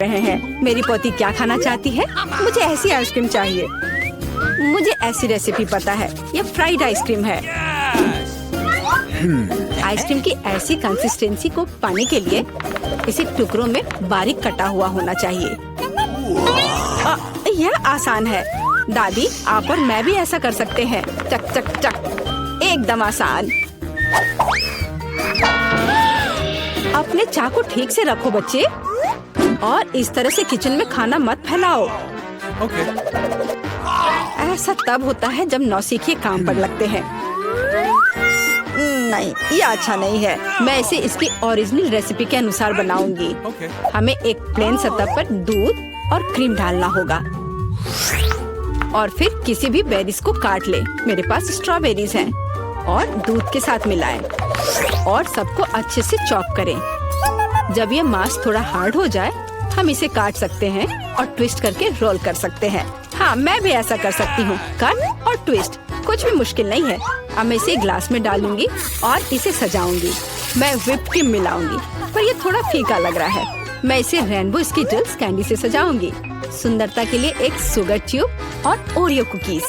रहे हैं। मेरी पोती क्या खाना चाहती है? मुझे ऐसी आइसक्रीम चाहिए। मुझे ऐसी रेसिपी पता है, ये फ्राइड आइसक्रीम है। आइसक्रीम की ऐसी कंसिस्टेंसी को पाने के लिए इसे टुकड़ों में बारीक कटा हुआ होना चाहिए। यह आसान है। दादी, आप और मैं भी ऐसा कर सकते हैं। चक चक चक, एकदम आसान। अपने चाकू ठीक से रखो बच्चे, और इस तरह से किचन में खाना मत फैलाओ। ऐसा तब होता है जब नौसिखिए काम पर लगते हैं। नहीं, ये अच्छा नहीं है। मैं इसे इसकी ओरिजिनल रेसिपी के अनुसार बनाऊंगी। हमें एक प्लेन सतह पर दूध और क्रीम डालना होगा, और फिर किसी भी बेरीज को काट ले। मेरे पास स्ट्रॉबेरीज हैं, और दूध के साथ मिलाएं और सबको अच्छे से चॉप करें। जब ये मांस थोड़ा हार्ड हो जाए, हम इसे काट सकते हैं और ट्विस्ट करके रोल कर सकते हैं। हाँ, मैं भी ऐसा कर सकती हूँ। कट और ट्विस्ट कुछ भी मुश्किल नहीं है। अब मैं इसे ग्लास में डालूंगी और इसे सजाऊंगी। मैं व्हिप क्रीम मिलाऊंगी, पर ये थोड़ा फीका लग रहा है। मैं इसे रेनबो स्किटल्स कैंडी से सजाऊंगी। सुंदरता के लिए एक शुगर ट्यूब और ओरियो कुकीज।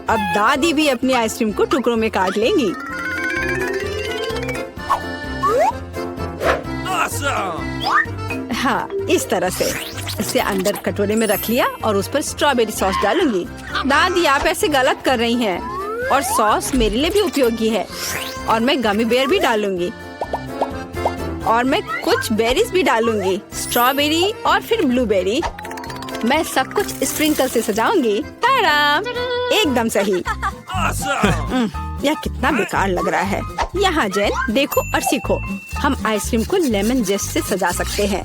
अब दादी भी अपनी आइसक्रीम को टुकड़ों में काट लेंगी। हाँ, इस तरह से इसे अंदर कटोरे में रख लिया और उस पर स्ट्रॉबेरी सॉस डालूंगी। दादी, आप ऐसे गलत कर रही हैं, और सॉस मेरे लिए भी उपयोगी है। और मैं गमी बेयर भी डालूंगी, और मैं कुछ बेरीज भी डालूंगी, स्ट्रॉबेरी और फिर ब्लूबेरी। मैं सब कुछ स्प्रिंकल से सजाऊंगी। एकदम सही। यह कितना बेकार लग रहा है। यहाँ जेन, देखो और सीखो। हम आइसक्रीम को लेमन जेस्ट से सजा सकते हैं।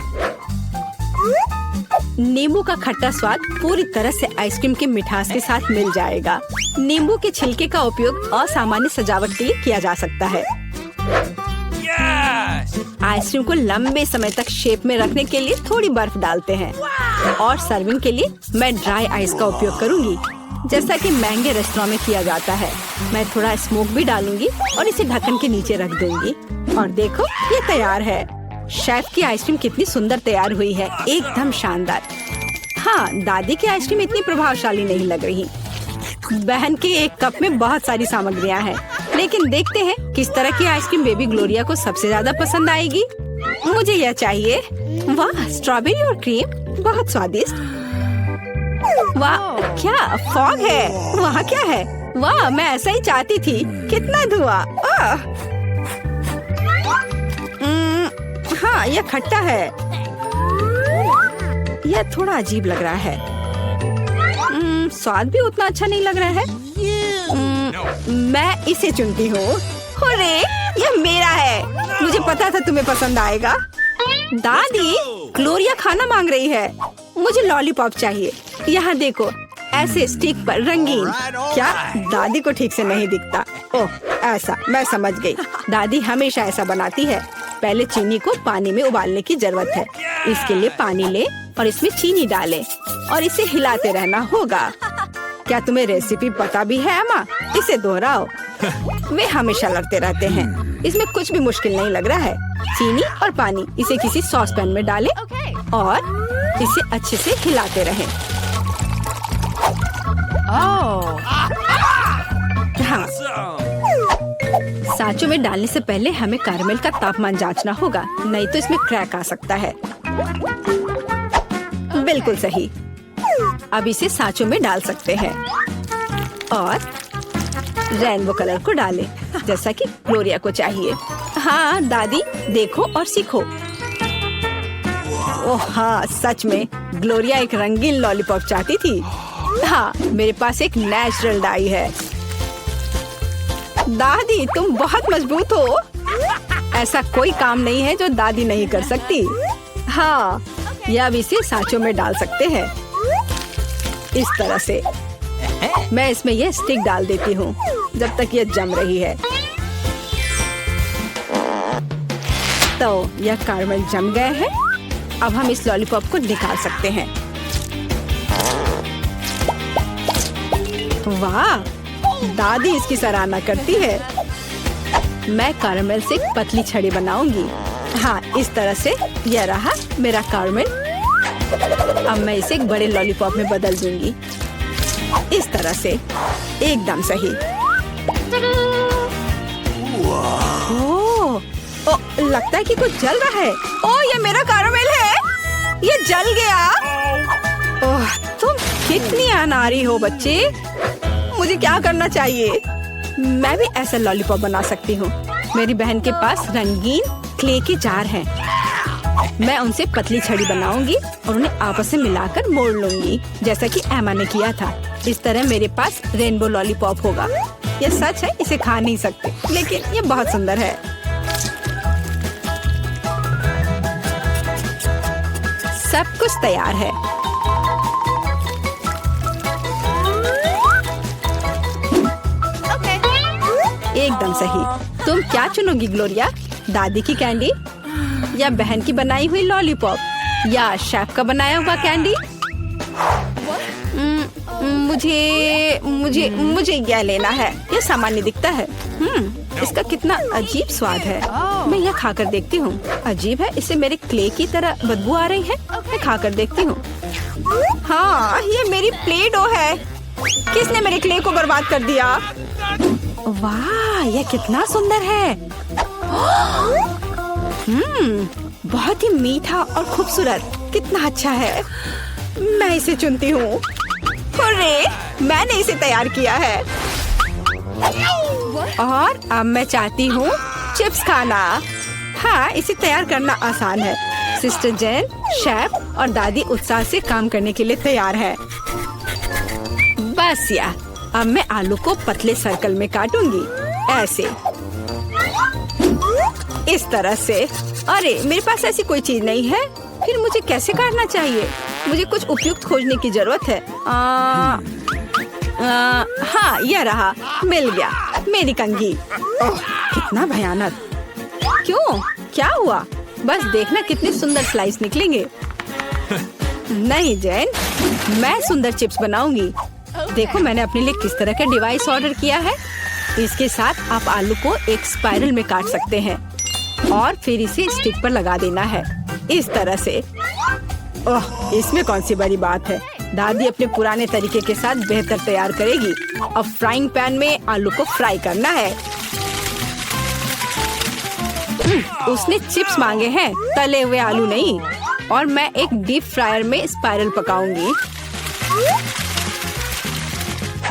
नींबू का खट्टा स्वाद पूरी तरह से आइसक्रीम की मिठास के साथ मिल जाएगा। नींबू के छिलके का उपयोग असामान्य सजावट के लिए किया जा सकता है। आइसक्रीम को लंबे समय तक शेप में रखने के लिए थोड़ी बर्फ डालते हैं, और सर्विंग के लिए मैं ड्राई आइस का उपयोग करूंगी, जैसा कि महंगे रेस्टोरेंट में किया जाता है। मैं थोड़ा स्मोक भी डालूंगी और इसे ढक्कन के नीचे रख दूंगी। और देखो, ये तैयार है। शेफ की आइसक्रीम कितनी सुंदर तैयार हुई है, एकदम शानदार। हाँ, दादी की आइसक्रीम इतनी प्रभावशाली नहीं लग रही। बहन के एक कप में बहुत सारी सामग्रियाँ हैं, लेकिन देखते हैं किस तरह की आइसक्रीम बेबी ग्लोरिया को सबसे ज्यादा पसंद आएगी। मुझे यह चाहिए। वाह, स्ट्रॉबेरी और क्रीम, बहुत स्वादिष्ट। वाह, क्या फॉग है। वहाँ क्या है? वाह, मैं ऐसा ही चाहती थी। कितना धुआं। हाँ, यह खट्टा है। यह थोड़ा अजीब लग रहा है। स्वाद भी उतना अच्छा नहीं लग रहा है। मैं इसे चुनती हूँ। अरे, यह मेरा है। मुझे पता था तुम्हें पसंद आएगा। दादी, ग्लोरिया खाना मांग रही है। मुझे लॉलीपॉप चाहिए। यहाँ देखो, ऐसे स्टिक पर रंगीन। क्या दादी को ठीक से नहीं दिखता? ओह, ऐसा, मैं समझ गई। दादी हमेशा ऐसा बनाती है। पहले चीनी को पानी में उबालने की जरूरत है। इसके लिए पानी ले और इसमें चीनी डालें और इसे हिलाते रहना होगा। क्या तुम्हें रेसिपी पता भी है अम्मा? इसे दोहराओ। वे हमेशा लड़ते रहते हैं। इसमें कुछ भी मुश्किल नहीं लग रहा है। चीनी और पानी, इसे किसी सॉस पैन में डालें और इसे अच्छे से हिलाते रहें। हाँ, सांचों में डालने से पहले हमें कैरमेल का तापमान जांचना होगा, नहीं तो इसमें क्रैक आ सकता है। बिल्कुल सही। अब इसे सांचों में डाल सकते हैं और रेनबो कलर को डालें, जैसा कि ग्लोरिया को चाहिए। हाँ दादी, देखो और सीखो। ओह हाँ, सच में ग्लोरिया एक रंगीन लॉलीपॉप चाहती थी। हाँ, मेरे पास एक नेचुरल डाई है। दादी, तुम बहुत मजबूत हो। ऐसा कोई काम नहीं है जो दादी नहीं कर सकती। हाँ, या अब इसे सांचों में डाल सकते हैं इस तरह से। मैं इसमें यह स्टिक डाल देती हूँ जब तक यह जम रही है। तो यह कैरमेल जम गए हैं। अब हम इस लॉलीपॉप को निकाल सकते हैं। वाह, दादी इसकी सराहना करती है। मैं कैरमेल से एक पतली छड़ी बनाऊंगी। हाँ, इस तरह से। यह रहा मेरा कैरमेल अब मैं इसे एक बड़े लॉलीपॉप में बदल दूंगी, इस तरह से, एकदम सही। ओह, लगता है कि कुछ जल रहा है। ओह, ये मेरा कैरामेल है, ये जल गया। ओह, तुम कितनी अनाड़ी हो बच्चे। मुझे क्या करना चाहिए? मैं भी ऐसा लॉलीपॉप बना सकती हूँ। मेरी बहन के पास रंगीन क्ले के जार हैं। मैं उनसे पतली छड़ी बनाऊंगी और उन्हें आपस में मिलाकर मोड़ लूंगी, जैसा कि एमा ने किया था। इस तरह मेरे पास रेनबो लॉलीपॉप होगा। ये सच है, इसे खा नहीं सकते, लेकिन ये बहुत सुंदर है। सब कुछ तैयार है। एकदम सही। तुम क्या चुनोगी ग्लोरिया? दादी की कैंडी या बहन की बनाई हुई लॉलीपॉप या शेफ का बनाया हुआ कैंडी? मुझे मुझे मुझे यह लेना है। यह सामान्य दिखता है। इसका कितना अजीब स्वाद है। मैं यह खाकर देखती हूँ। अजीब है, इसे मेरे क्ले की तरह बदबू आ रही है। मैं खाकर देखती हूँ। हाँ, ये मेरी प्ले डो है। किसने मेरे क्ले को बर्बाद कर दिया? वाह, यह कितना सुंदर है। बहुत ही मीठा और खूबसूरत। कितना अच्छा है। मैं इसे चुनती हूँ। हुर्रे, मैंने इसे तैयार किया है। और अब मैं चाहती हूँ चिप्स खाना। हाँ, इसे तैयार करना आसान है। सिस्टर जेन, शेफ और दादी उत्साह से काम करने के लिए तैयार है। बस या, अब मैं आलू को पतले सर्कल में काटूंगी, ऐसे, इस तरह से। अरे, मेरे पास ऐसी कोई चीज नहीं है। फिर मुझे कैसे काटना चाहिए? मुझे कुछ उपयुक्त खोजने की जरूरत है। हाँ, यह रहा, मिल गया, मेरी कंघी। ओह, कितना भयानक। क्यों? क्या हुआ? बस देखना कितने सुंदर स्लाइस निकलेंगे। नहीं जैन, मैं सुंदर चिप्स बनाऊंगी। देखो, मैंने अपने लिए किस तरह का डिवाइस ऑर्डर किया है। इसके साथ आप आलू को एक स्पाइरल में काट सकते हैं और फिर इसे स्टिक पर लगा देना है, इस तरह से। ओह, इसमें कौन सी बड़ी बात है। दादी अपने पुराने तरीके के साथ बेहतर तैयार करेगी। अब फ्राइंग पैन में आलू को फ्राई करना है। उसने चिप्स मांगे हैं, तले हुए आलू नहीं। और मैं एक डीप फ्रायर में स्पाइरल पकाऊंगी।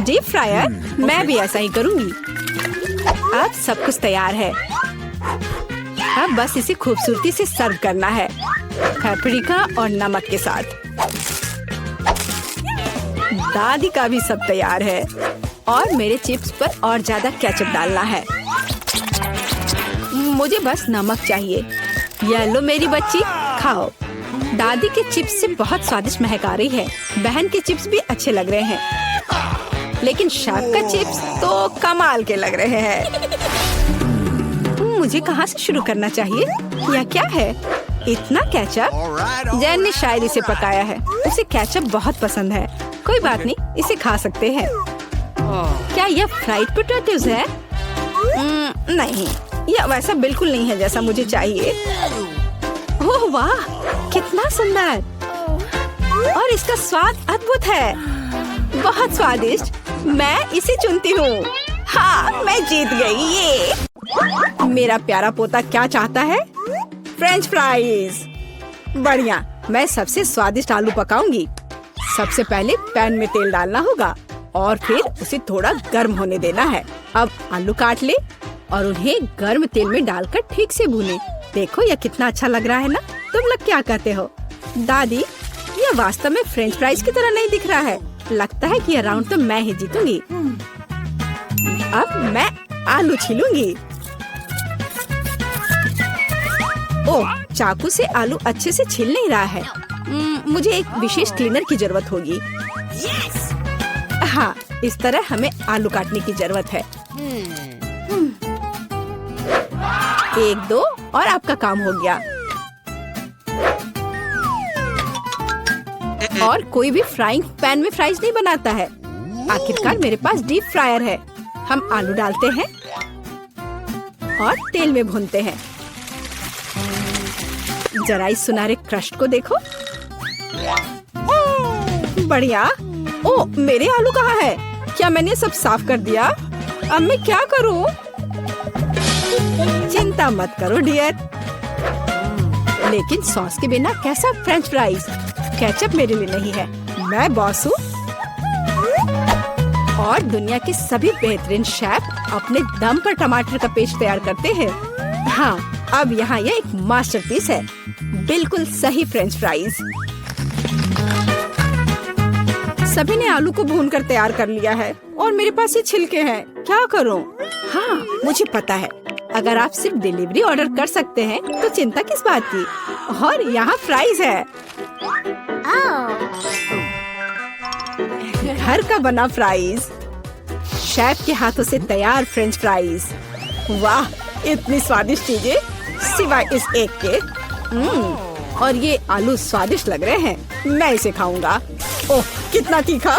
Deep fryer? मैं भी ऐसा ही करूंगी। अब सब कुछ तैयार है। अब बस इसे खूबसूरती से सर्व करना है, पेपरिका और नमक के साथ। दादी का भी सब तैयार है और मेरे चिप्स पर और ज्यादा केचप डालना है। मुझे बस नमक चाहिए। ये लो मेरी बच्ची, खाओ। दादी के चिप्स से बहुत स्वादिष्ट महक आ रही है। बहन के चिप्स भी अच्छे लग रहे हैं, लेकिन शेफ का चिप्स तो कमाल के लग रहे हैं। मुझे कहाँ से शुरू करना चाहिए? यह क्या है? इतना केचप? जैन ने शायद इसे पकाया है। उसे केचप बहुत पसंद है। कोई बात नहीं, इसे खा सकते हैं। क्या यह फ्राइड पोटैटोज है? नहीं, यह वैसा बिल्कुल नहीं है जैसा मुझे चाहिए। ओह वाह, कितना सुंदर। और इसका स्वाद अद्भुत है, बहुत स्वादिष्ट। मैं इसे चुनती हूँ। हाँ, मैं जीत गई। ये मेरा प्यारा पोता क्या चाहता है? French fries. बढ़िया, मैं सबसे स्वादिष्ट आलू पकाऊंगी। सबसे पहले पैन में तेल डालना होगा और फिर उसे थोड़ा गर्म होने देना है। अब आलू काट ले और उन्हें गर्म तेल में डालकर ठीक से भूने। देखो, यह कितना अच्छा लग रहा है ना? तुम लोग क्या कहते हो? दादी, यह वास्तव में फ्रेंच फ्राइज की तरह नहीं दिख रहा है। लगता है कि यह राउंड तो मैं ही जीतूंगी। अब मैं आलू छीलूंगी। ओह, चाकू से आलू अच्छे से छिल नहीं रहा है। मुझे एक विशेष क्लीनर की जरूरत होगी। हाँ, इस तरह हमें आलू काटने की जरूरत है। 1, 2 और आपका काम हो गया। और कोई भी फ्राइंग पैन में फ्राइज नहीं बनाता है। आखिरकार मेरे पास डीप फ्रायर है। हम आलू डालते हैं और तेल में भूनते हैं। जरा इस सुनहरे क्रस्ट को देखो। बढ़िया। ओ, मेरे आलू कहाँ है? क्या मैंने सब साफ कर दिया? अब मैं क्या करूँ? चिंता मत करो डियर। लेकिन सॉस के बिना कैसा फ्रेंच फ्राइज? केचप मेरे लिए नहीं है, मैं बॉस हूँ। और दुनिया के सभी बेहतरीन शेफ अपने दम पर टमाटर का पेस्ट तैयार करते हैं। हाँ, अब यहाँ यह एक मास्टरपीस है, बिल्कुल सही फ्रेंच फ्राइज। सभी ने आलू को भूनकर तैयार कर लिया है और मेरे पास ये छिलके हैं, क्या करूँ? हाँ, मुझे पता है, अगर आप सिर्फ डिलीवरी ऑर्डर कर सकते हैं तो चिंता किस बात की। और यहाँ फ्राइज है, घर का बना फ्राइज, शेफ के हाथों से तैयार फ्रेंच फ्राइज। वाह, इतनी स्वादिष्ट चीजें सिवाय इस एक के। और ये आलू स्वादिष्ट लग रहे हैं, मैं इसे खाऊंगा। ओह, कितना तीखा,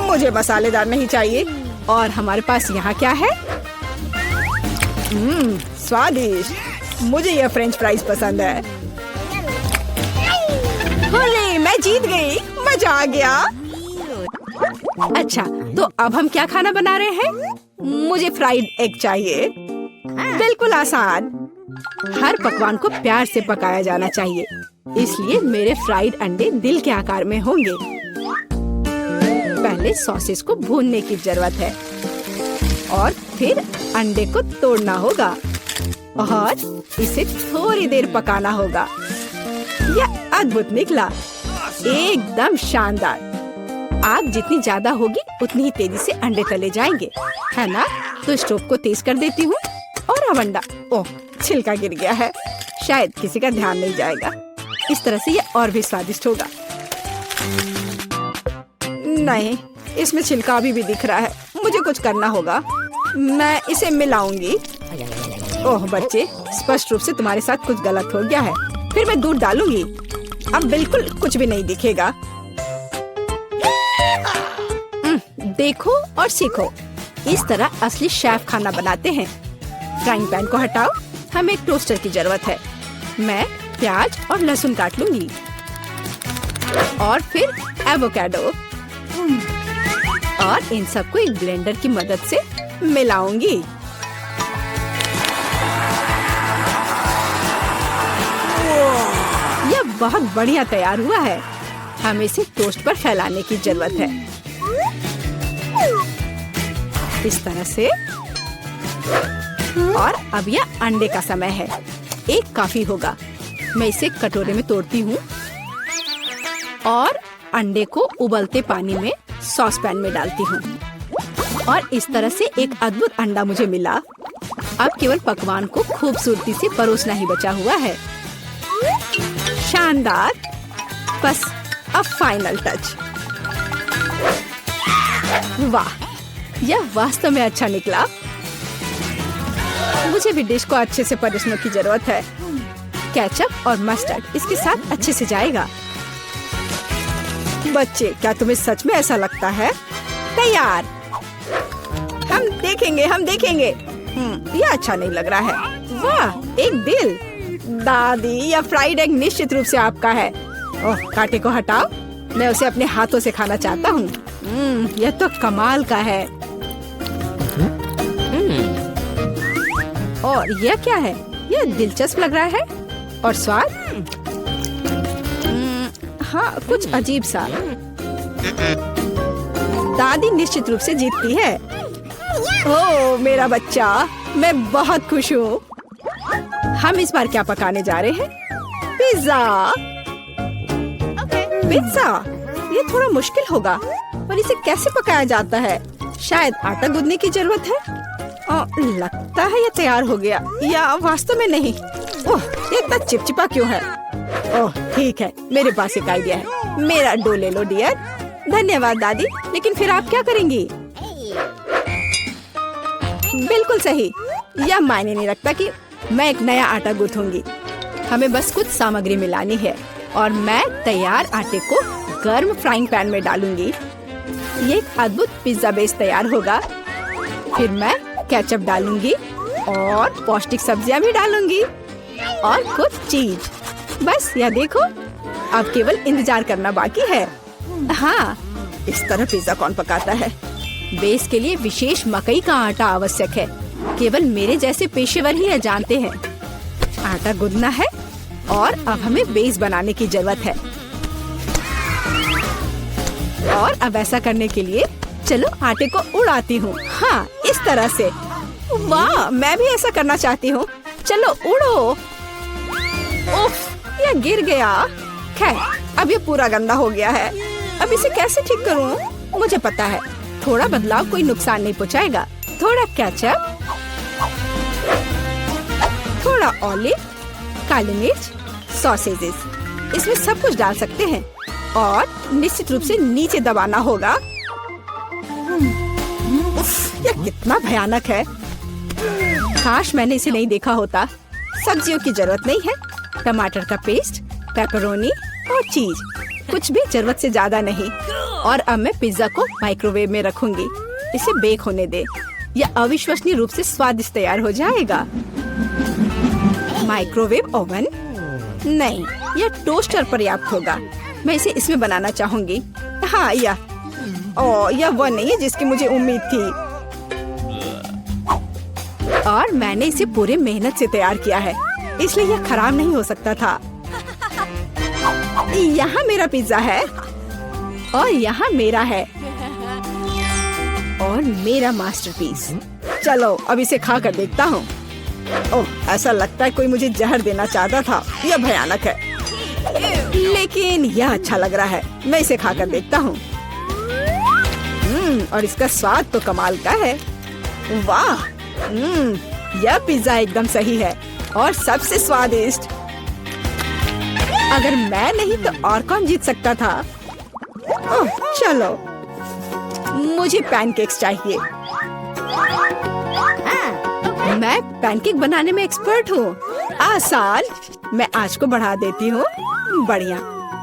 मुझे मसालेदार नहीं चाहिए। और हमारे पास यहाँ क्या है? स्वादिष्ट, मुझे यह फ्रेंच फ्राइज पसंद है। होले, मैं जीत गई, मजा आ गया। अच्छा, तो अब हम क्या खाना बना रहे हैं? मुझे फ्राइड एग चाहिए। बिल्कुल आसान। हर पकवान को प्यार से पकाया जाना चाहिए, इसलिए मेरे फ्राइड अंडे दिल के आकार में होंगे। पहले सॉसेस को भूनने की जरूरत है और फिर अंडे को तोड़ना होगा और इसे थोड़ी देर पकाना होगा। यह अद्भुत निकला, एकदम शानदार। आग जितनी ज्यादा होगी उतनी ही तेजी से अंडे तले जाएंगे, है ना? तो स्टोव को तेज कर देती हूँ और अब अंडा, ओह, छिलका गिर गया है, शायद किसी का ध्यान नहीं जाएगा। इस तरह से यह और भी स्वादिष्ट होगा। नहीं, इसमें छिलका अभी भी दिख रहा है, मुझे कुछ करना होगा। मैं इसे मिलाऊंगी। ओह बच्चे, स्पष्ट रूप से तुम्हारे साथ कुछ गलत हो गया है। फिर मैं दूध डालूंगी, अब बिल्कुल कुछ भी नहीं दिखेगा। देखो और सीखो, इस तरह असली शेफ खाना बनाते हैं। फ्राइंग पैन को हटाओ, हमें एक टोस्टर की जरूरत है। मैं प्याज और लहसुन काट लूंगी और फिर एवोकाडो और इन सबको एक ब्लेंडर की मदद से मिलाऊंगी। यह बहुत बढ़िया तैयार हुआ है। हमें इसे टोस्ट पर फैलाने की जरूरत है, इस तरह से। और अब यह अंडे का समय है, एक काफी होगा। मैं इसे कटोरे में तोड़ती हूँ और अंडे को उबलते पानी में सॉस पैन में डालती हूँ और इस तरह से एक अद्भुत अंडा मुझे मिला। अब केवल पकवान को खूबसूरती से परोसना ही बचा हुआ है। शानदार, बस अब फाइनल टच। वाह, यह वास्तव में अच्छा निकला। मुझे भी डिश को अच्छे से परोसने की जरूरत है। केचप और मस्टर्ड इसके साथ अच्छे से जाएगा। बच्चे, क्या तुम्हें सच में ऐसा लगता है? तैयार। हम देखेंगे, हम देखेंगे। यह अच्छा नहीं लग रहा है। वाह, एक दिल। दादी, यह फ्राइड एग निश्चित रूप से आपका है। ओह, कांटे को हटाओ, मैं उसे अपने हाथों से खाना चाहता हूँ। यह तो कमाल का है। और यह क्या है? यह दिलचस्प लग रहा है। और स्वाद? हाँ, कुछ अजीब सा। दादी निश्चित रूप से जीतती है। ओह मेरा बच्चा, मैं बहुत खुश हूँ। हम इस बार क्या पकाने जा रहे हैं? पिज्जा। पिज्जा, ये थोड़ा मुश्किल होगा, पर इसे कैसे पकाया जाता है? शायद आटा गूंदने की जरूरत है। लगता है ये तैयार हो गया, या वास्तव में नहीं। ओह, ये इतना चिपचिपा क्यों है? ओह ठीक है, मेरे पास एक आइडिया है। मेरा डो ले लो डियर। धन्यवाद दादी, लेकिन फिर आप क्या करेंगी? बिल्कुल सही, यह मायने नहीं रखता कि मैं एक नया आटा गूंथूंगी। हमें बस कुछ सामग्री मिलानी है और मैं तैयार आटे को गर्म फ्राइंग पैन में डालूंगी। ये एक अद्भुत पिज्जा बेस तैयार होगा। फिर मैं केचप डालूंगी और पौष्टिक सब्जियां भी डालूंगी और कुछ चीज। बस यह देखो, अब केवल इंतजार करना बाकी है। हाँ, इस तरह पिज्जा कौन पकाता है? बेस के लिए विशेष मकई का आटा आवश्यक है। केवल मेरे जैसे पेशेवर ही यह जानते हैं। आटा गूंदना है और अब हमें बेस बनाने की जरूरत है। और अब ऐसा करने के लिए चलो आटे को उड़ाती हूँ। हाँ, इस तरह से। वाह, मैं भी ऐसा करना चाहती हूँ। चलो उड़ो। उफ, यह गिर गया। खैर, अब ये पूरा गंदा हो गया है। अब इसे कैसे ठीक करूँ? मुझे पता है, थोड़ा बदलाव कोई नुकसान नहीं पहुँचाएगा। थोड़ा केचप, थोड़ा ऑलिव, काली मिर्च, सॉसेजेस, इसमें सब कुछ डाल सकते हैं और निश्चित रूप से नीचे दबाना होगा। उफ, यह कितना भयानक है। काश मैंने इसे नहीं देखा होता। सब्जियों की जरूरत नहीं है। टमाटर का पेस्ट, पेपरोनी और चीज, कुछ भी जरूरत से ज्यादा नहीं। और अब मैं पिज्जा को माइक्रोवेव में रखूंगी। इसे बेक होने दे। यह अविश्वसनीय रूप से स्वादिष्ट तैयार हो जाएगा। माइक्रोवेव ओवन नहीं, यह टोस्टर पर्याप्त होगा। मैं इसे इसमें बनाना चाहूंगी। हाँ, यह वो नहीं है जिसकी मुझे उम्मीद थी। और मैंने इसे पूरे मेहनत से तैयार किया है, इसलिए यह खराब नहीं हो सकता था। यहाँ मेरा पिज्जा है और यहाँ मेरा है और मेरा मास्टरपीस। चलो अब इसे खा कर देखता हूँ। ओह, ऐसा लगता है कोई मुझे जहर देना चाहता था। यह भयानक है, लेकिन यह अच्छा लग रहा है। मैं इसे खा कर देखता हूँ। और इसका स्वाद तो कमाल का है। वाह, यह पिज्जा एकदम सही है और सबसे स्वादिष्ट। अगर मैं नहीं तो और कौन जीत सकता था? ओह, चलो, मुझे पैनकेक्स चाहिए। मैं पैनकेक बनाने में एक्सपर्ट हूँ। आसान। मैं आंच को बढ़ा देती हूँ। बढ़िया।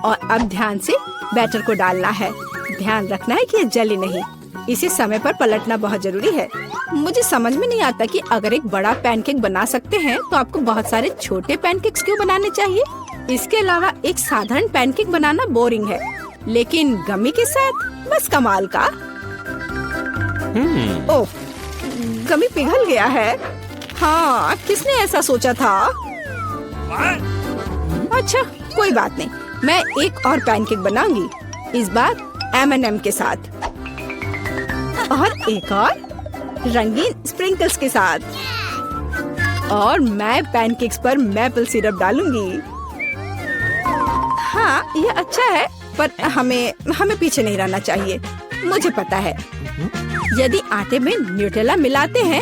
और अब ध्यान से बैटर को डालना है। ध्यान रखना है कि ये जले नहीं। इसे समय पर पलटना बहुत जरूरी है। मुझे समझ में नहीं आता कि अगर एक बड़ा पैनकेक बना सकते हैं तो आपको बहुत सारे छोटे पैनकेक्स क्यों बनाने चाहिए? इसके अलावा एक साधारण पैनकेक बनाना बोरिंग है, लेकिन गमी के साथ बस कमाल का। ओह, गमी पिघल गया है। हाँ, किसने ऐसा सोचा था? अच्छा, कोई बात नहीं। मैं एक और पैनकेक बनाऊंगी, इस बार M&M के साथ। और एक और रंगीन स्प्रिंकल्स के साथ। और मैं पैनकेक्स पर मैपल सिरप डालूंगी। हाँ, ये अच्छा है, पर हमें पीछे नहीं रहना चाहिए। मुझे पता है, यदि आटे में न्यूटेला मिलाते हैं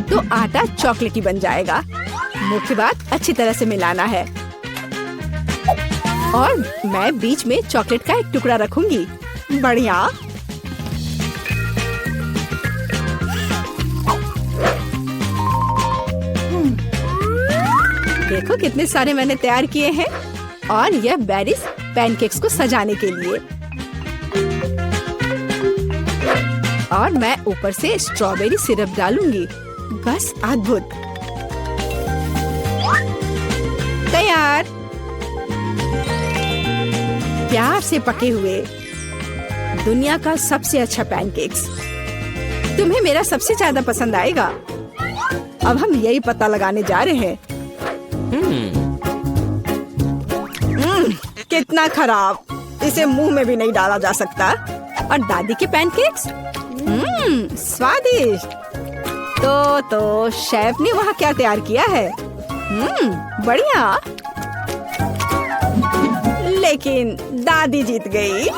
तो आटा चॉकलेटी बन जाएगा। मुख्य बात अच्छी तरह से मिलाना है। और मैं बीच में चॉकलेट का एक टुकड़ा रखूंगी। बढ़िया। देखो कितने सारे मैंने तैयार किए हैं। और यह बेरीज पैनकेक्स को सजाने के लिए। और मैं ऊपर से स्ट्रॉबेरी सिरप डालूंगी। बस अद्भुत। तैयार। प्यार से पके हुए दुनिया का सबसे अच्छा पैनकेक्स। तुम्हें मेरा सबसे ज्यादा पसंद आएगा। अब हम यही पता लगाने जा रहे हैं। कितना खराब। इसे मुंह में भी नहीं डाला जा सकता। और दादी के पैनकेक्स स्वादिष्ट। तो शेफ ने वहाँ क्या तैयार किया है? बढ़िया। लेकिन दादी जीत गई।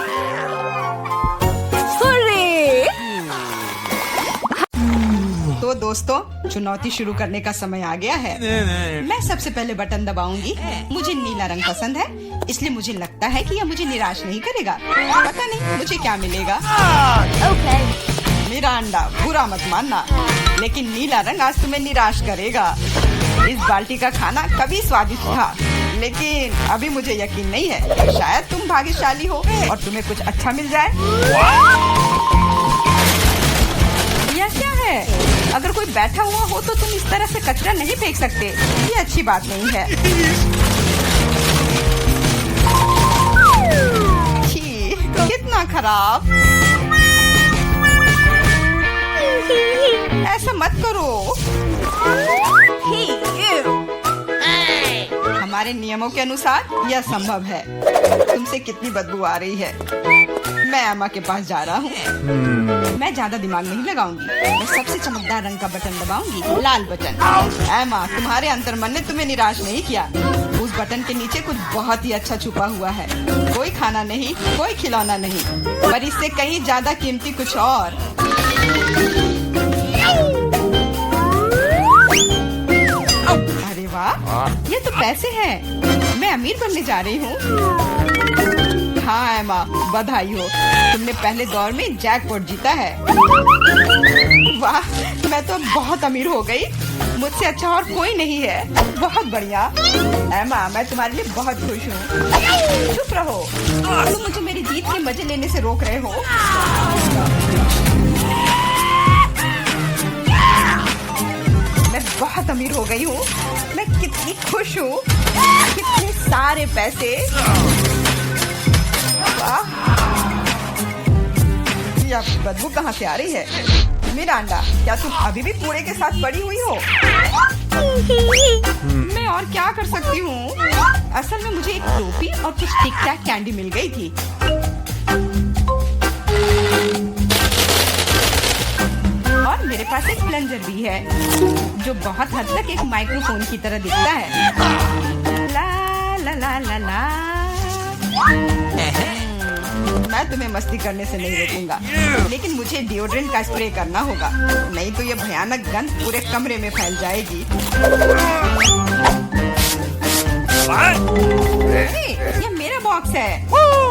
तो दोस्तों, चुनौती शुरू करने का समय आ गया है। मैं सबसे पहले बटन दबाऊंगी। मुझे नीला रंग पसंद है, इसलिए मुझे लगता है कि यह मुझे निराश नहीं करेगा। पता नहीं मुझे क्या मिलेगा। मेरा अंडा, बुरा मत मानना, लेकिन नीला रंग आज तुम्हें निराश करेगा। इस बाल्टी का खाना कभी स्वादिष्ट था, लेकिन अभी मुझे यकीन नहीं है। शायद तुम भाग्यशाली हो और तुम्हें कुछ अच्छा मिल जाए। यह क्या है? अगर कोई बैठा हुआ हो तो तुम इस तरह से कचरा नहीं फेंक सकते। ये अच्छी बात नहीं है। खराब। ऐसा मत करो। हमारे नियमों के अनुसार यह संभव है। तुमसे कितनी बदबू आ रही है। मैं एमा के पास जा रहा हूँ। मैं ज्यादा दिमाग नहीं लगाऊंगी। मैं सबसे चमकदार रंग का बटन दबाऊंगी, लाल बटन। एमा, तुम्हारे अंतर्मन ने तुम्हें निराश नहीं किया। उस बटन के नीचे कुछ बहुत ही अच्छा छुपा हुआ है। कोई खाना नहीं, कोई खिलौना नहीं, पर इससे कहीं ज्यादा कीमती कुछ और। अरे वाह, ये तो पैसे हैं। मैं अमीर बनने जा रही हूँ। हाँ एमा, बधाई हो, तुमने पहले दौर में जैकपॉट जीता है। वाह, मैं तो बहुत अमीर हो गई। मुझसे अच्छा और कोई नहीं है। बहुत बढ़िया एमा, मैं तुम्हारे लिए बहुत खुश हूँ। चुप रहो, तुम मुझे मेरी जीत के मजे लेने से रोक रहे हो। मैं बहुत अमीर हो गई हूँ। मैं कितनी खुश हूँ। कितने सारे पैसे। वाह, यह बदबू कहाँ से आ रही है? मिरांडा, क्या तुम अभी भी कूड़े के साथ पड़ी हुई हो? मैं और क्या कर सकती हूँ? असल में मुझे एक टोपी और कुछ टिक टैक कैंडी मिल गई थी। और मेरे पास एक प्लंजर भी है, जो बहुत हद तक एक माइक्रोफोन की तरह दिखता है। ला ला ला ला ला। मैं तुम्हें मस्ती करने से नहीं रोकूंगा, लेकिन मुझे डिओड्रेंट का स्प्रे करना होगा, नहीं तो ये भयानक गंध पूरे कमरे में फैल जाएगी। ये मेरा बॉक्स है।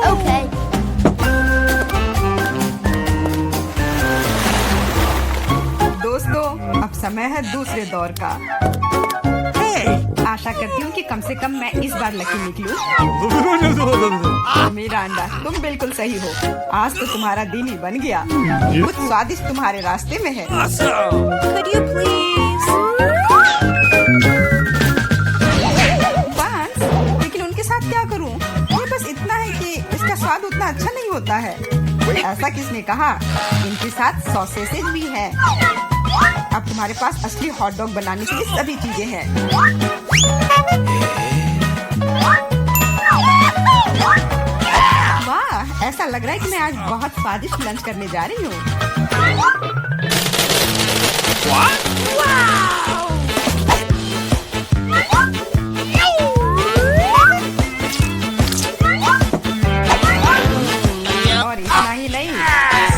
Okay. दोस्तों, अब समय है दूसरे दौर का। आशा करती हूँ कि कम से कम मैं इस बार लकी निकलूं। मिरांडा, तुम बिल्कुल सही हो। आज तो तुम्हारा दिन ही बन गया। कुछ स्वादिष्ट तुम्हारे रास्ते में है। Could you please? बांस, लेकिन उनके साथ क्या करूँ? ये बस इतना है कि इसका स्वाद उतना अच्छा नहीं होता है। ऐसा किसने कहा? इनके साथ सॉसेसेज भी है। अब तुम्हारे पास असली हॉट डॉग बनाने के लिए सभी चीजें हैं। वाह, ऐसा लग रहा है कि मैं आज बहुत स्वादिष्ट लंच करने जा रही हूँ। और इतना ही नहीं,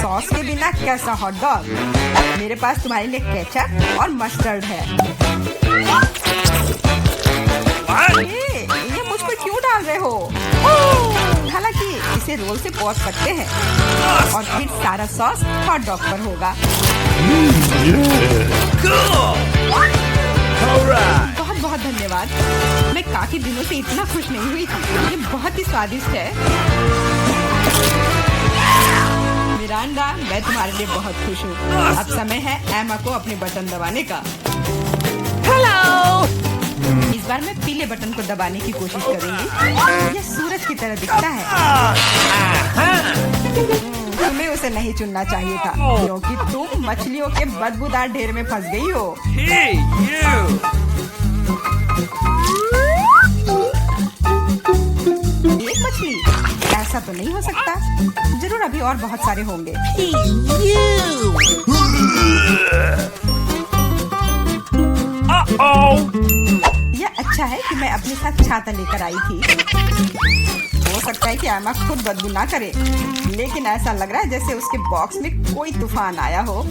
सॉस के बिना कैसा हॉट डॉग। मेरे पास तुम्हारे लिए केचप और मस्टर्ड है। ये मुझ पर क्यों डाल रहे हो? हालांकि इसे रोल से पोंछ सकते हैं और फिर सारा सॉस हॉट डॉग पर होगा। बहुत बहुत धन्यवाद। मैं काफी दिनों से इतना खुश नहीं हुई थी। ये बहुत ही स्वादिष्ट है। मिरांडा, मैं तुम्हारे लिए बहुत खुश हूँ। अब समय है एमा को अपने बटन दबाने का। Hello. इस बार मैं पीले बटन को दबाने की कोशिश करूंगी। यह सूरज की तरह दिखता है। तुम्हें उसे नहीं चुनना चाहिए था, क्योंकि तुम मछलियों के बदबूदार ढेर में फंस गई हो। Hey, you! एक मछली? ऐसा तो नहीं हो सकता। जरूर अभी और बहुत सारे होंगे। Hey, you. Uh-oh! यह अच्छा है कि मैं अपने साथ छाता लेकर आई थी। हो सकता है कि एमा खुद बदबू ना करे, लेकिन ऐसा लग रहा है जैसे उसके बॉक्स में कोई तूफान आया हो। और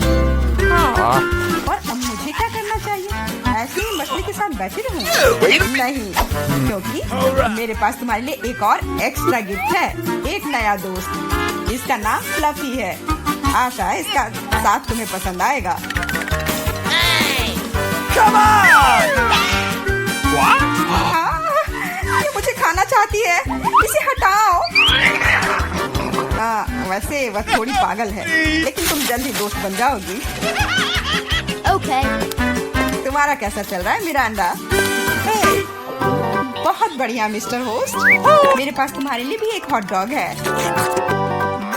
अब मुझे क्या करना चाहिए? ऐसे ही मछली के साथ बैठी रहूं? नहीं, क्योंकि मेरे पास तुम्हारे लिए एक और एक्स्ट्रा गिफ्ट है। एक नया दोस्त। इसका नाम फ्लफी है। आशा है इसका साथ तुम्हें पसंद आएगा। Come on! What? ये मुझे खाना चाहती है। इसे हटाओ। वैसे वह थोड़ी पागल है, लेकिन तुम जल्दी दोस्त बन जाओगी। Okay. तुम्हारा कैसा चल रहा है मिरांडा? बहुत बढ़िया मिस्टर होस्ट। मेरे पास तुम्हारे लिए भी एक हॉट डॉग है।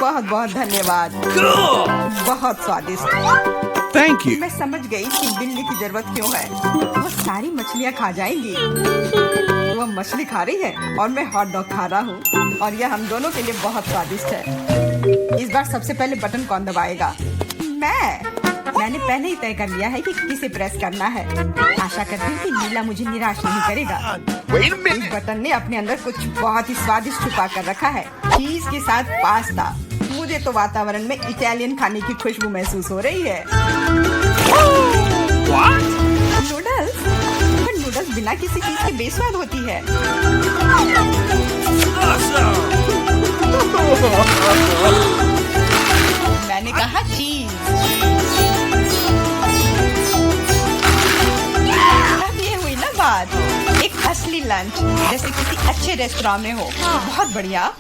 बहुत बहुत धन्यवाद। Cool. बहुत स्वादिष्ट। Thank you. मैं समझ गई कि बिल्ली की जरूरत क्यों है। वो सारी मछलियाँ खा जाएंगी। वो मछली खा रही है और मैं हॉट डॉग खा रहा हूँ और यह हम दोनों के लिए बहुत स्वादिष्ट है। इस बार सबसे पहले बटन कौन दबाएगा? मैंने पहले ही तय कर लिया है कि किसे प्रेस करना है। आशा करती हूँ कि नीला मुझे निराश नहीं करेगा। Wait a इस minute. बटन ने अपने अंदर कुछ बहुत ही स्वादिष्ट छुपा कर रखा है। चीज के साथ पास्ता। मुझे तो वातावरण में इटालियन खाने की खुशबू महसूस हो रही है। What? नूडल्स? पर नूडल्स बिना किसी चीज के बेस्वाद होती है। Awesome. मैंने कहा चीज। अब ये हुई ना बात। एक असली लंच जैसे किसी अच्छे रेस्टोरेंट में हो। बहुत बढ़िया।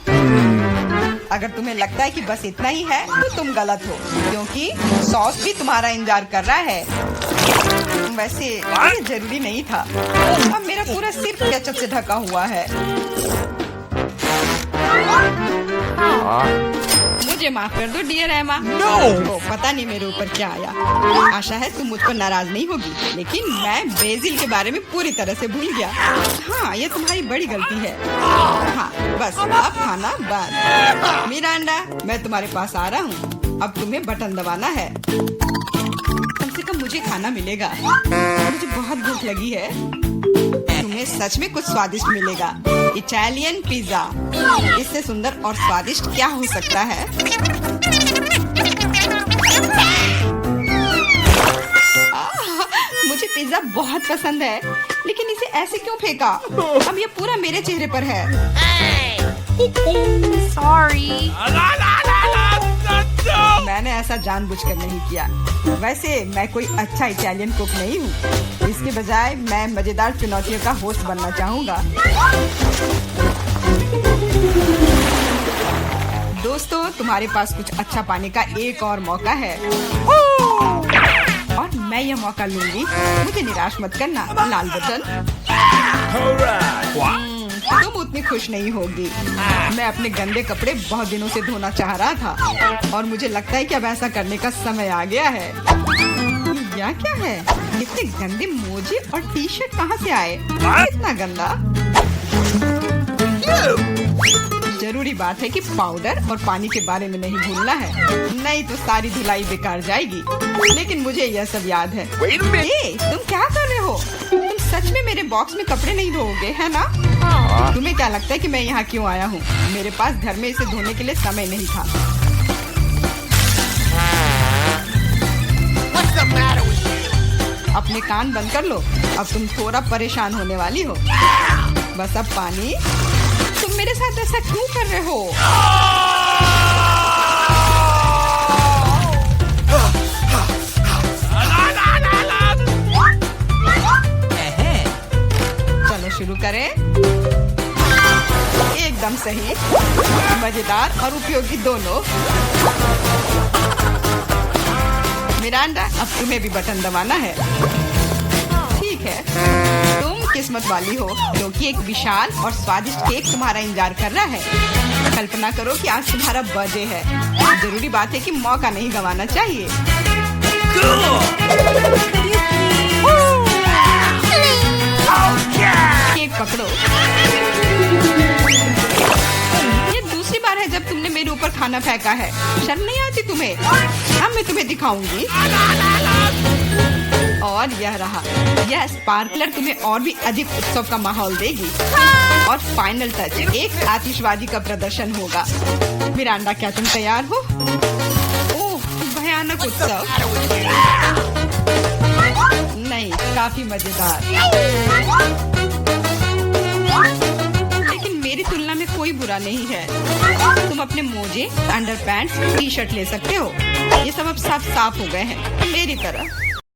अगर तुम्हें लगता है कि बस इतना ही है तो तुम गलत हो, क्योंकि सॉस भी तुम्हारा इंतजार कर रहा है। वैसे ये जरूरी नहीं था। अब मेरा पूरा सिर केचप से ढका हुआ है। मुझे माफ कर दो डियर एमा। No. पता नहीं मेरे ऊपर क्या आया। आशा है तुम मुझ पर नाराज नहीं होगी, लेकिन मैं बेसिल के बारे में पूरी तरह से भूल गया। हाँ, ये तुम्हारी बड़ी गलती है। हाँ, बस अब खाना बंद। मिरांडा, मैं तुम्हारे पास आ रहा हूँ। अब तुम्हें बटन दबाना है। कम से कम मुझे खाना मिलेगा। मुझे बहुत भूख लगी है। तुम्हें सच में कुछ स्वादिष्ट मिलेगा। Italian pizza. इससे सुंदर और स्वादिष्ट क्या हो सकता है? मुझे पिज्जा बहुत पसंद है, लेकिन इसे ऐसे क्यों फेंका? अब ये पूरा मेरे चेहरे पर है। Sorry. La la la la. No. मैंने ऐसा जानबूझकर नहीं किया। वैसे मैं कोई अच्छा इटालियन कुक नहीं हूँ। इसके बजाय मैं मजेदार चुनौतियों का होस्ट बनना चाहूँगा। दोस्तों, तुम्हारे पास कुछ अच्छा पाने का एक और मौका है और मैं यह मौका लूंगी। मुझे निराश मत करना। लाल बटन। Alright. What? तुम उतनी खुश नहीं होगी। मैं अपने गंदे कपड़े बहुत दिनों से धोना चाह रहा था और मुझे लगता है कि अब ऐसा करने का समय आ गया है। यह क्या है? इतने गंदे मोजे और टी शर्ट कहाँ से आए? इतना गंदा। जरूरी बात है कि पाउडर और पानी के बारे में नहीं भूलना है, नहीं तो सारी धुलाई बेकार जाएगी। लेकिन मुझे यह सब याद है। Wait a minute. ए, तुम क्या कर रहे हो? तुम सच में मेरे बॉक्स में कपड़े नहीं धोओगे, है ना? तुम्हें क्या लगता है कि मैं यहाँ क्यों आया हूँ? मेरे पास घर में इसे धोने के लिए समय नहीं था। What's the matter with you? अपने कान बंद कर लो। अब तुम थोड़ा परेशान होने वाली हो। बस अब पानी। तुम मेरे साथ ऐसा क्यों कर रहे हो? चलो शुरू करें। एकदम सही, मजेदार और उपयोगी दोनों। मिरांडा, अब तुम्हें भी बटन दबाना है। ठीक है, तुम किस्मत वाली हो, क्योंकि एक विशाल और स्वादिष्ट केक तुम्हारा इंतजार कर रहा है। कल्पना करो कि आज तुम्हारा बर्थडे है। जरूरी बात है कि मौका नहीं गंवाना चाहिए। केक पकड़ो। ये दूसरी बार है जब तुमने मेरे ऊपर खाना फेंका है। शर्म नहीं आती तुम्हें? अब मैं तुम्हें दिखाऊंगी। और यह रहा। यह स्पार्कलर तुम्हें और भी अधिक उत्सव का माहौल देगी। और फाइनल टच, एक आतिशबाजी का प्रदर्शन होगा। मिरांडा, क्या तुम तैयार हो? ओह, भयानक उत्सव। नहीं, काफी मजेदार। लेकिन मेरी तुलना में कोई बुरा नहीं है। तुम अपने मोजे, अंडरपैंट्स, टी शर्ट ले सकते हो। ये सब अब साफ हो गए हैं, मेरी तरह।